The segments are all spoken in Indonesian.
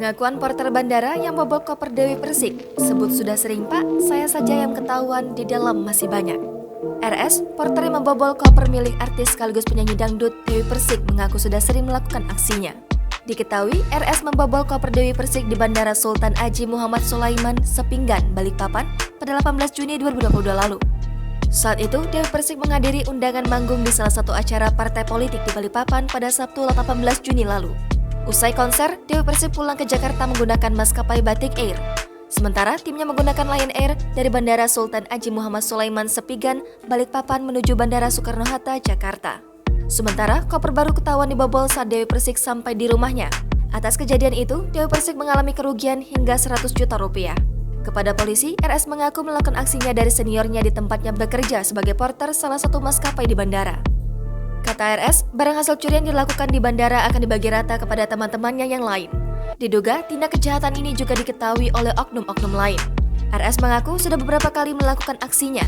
Pengakuan porter bandara yang bobol koper Dewi Persik, sebut sudah sering pak, saya saja yang ketahuan di dalam masih banyak. RS, porter yang membobol koper milik artis sekaligus penyanyi dangdut Dewi Persik mengaku sudah sering melakukan aksinya. Diketahui, RS membobol koper Dewi Persik di Bandara Sultan Haji Muhammad Sulaiman, Sepinggan, Balikpapan pada 18 Juni 2022 lalu. Saat itu, Dewi Persik menghadiri undangan manggung di salah satu acara partai politik di Balikpapan pada Sabtu 18 Juni lalu. Usai konser, Dewi Persik pulang ke Jakarta menggunakan maskapai Batik Air. Sementara timnya menggunakan Lion Air dari Bandara Sultan Haji Muhammad Sulaiman Sepinggan, Balikpapan menuju Bandara Soekarno-Hatta, Jakarta. Sementara koper baru ketahuan dibobol saat Dewi Persik sampai di rumahnya. Atas kejadian itu, Dewi Persik mengalami kerugian hingga 100 juta rupiah. Kepada polisi, RS mengaku melakukan aksinya dari seniornya di tempatnya bekerja sebagai porter salah satu maskapai di bandara. Kata RS, barang hasil curian dilakukan di bandara akan dibagi rata kepada teman-temannya yang lain. Diduga, tindak kejahatan ini juga diketahui oleh oknum-oknum lain. RS mengaku sudah beberapa kali melakukan aksinya.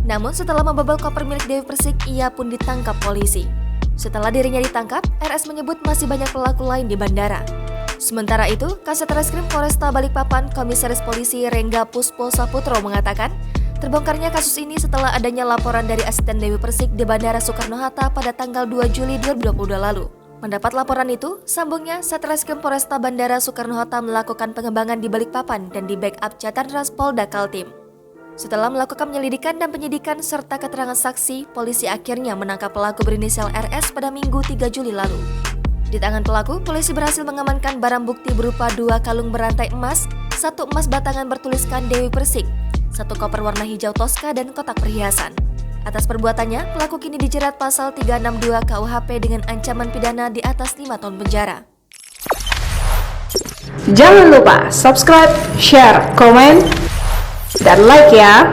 Namun setelah membobol koper milik Dewi Persik, ia pun ditangkap polisi. Setelah dirinya ditangkap, RS menyebut masih banyak pelaku lain di bandara. Sementara itu, Kasat Reskrim Polresta Balikpapan, Komisaris Polisi Rengga Puspo Saputro mengatakan, terbongkarnya kasus ini setelah adanya laporan dari asisten Dewi Persik di Bandara Soekarno-Hatta pada tanggal 2 Juli 2022 lalu. Mendapat laporan itu, sambungnya Satreskrim Polresta Bandara Soekarno-Hatta melakukan pengembangan di Balikpapan dan di backup Jatantras Polda Kaltim. Setelah melakukan penyelidikan dan penyidikan serta keterangan saksi, polisi akhirnya menangkap pelaku berinisial RS pada Minggu 3 Juli lalu. Di tangan pelaku, polisi berhasil mengamankan barang bukti berupa 2 kalung berantai emas, 1 emas batangan bertuliskan Dewi Persik, 1 koper warna hijau Tosca dan kotak perhiasan. Atas perbuatannya, pelaku kini dijerat pasal 362 KUHP dengan ancaman pidana di atas 5 tahun penjara. Jangan lupa subscribe, share, komen, dan like ya!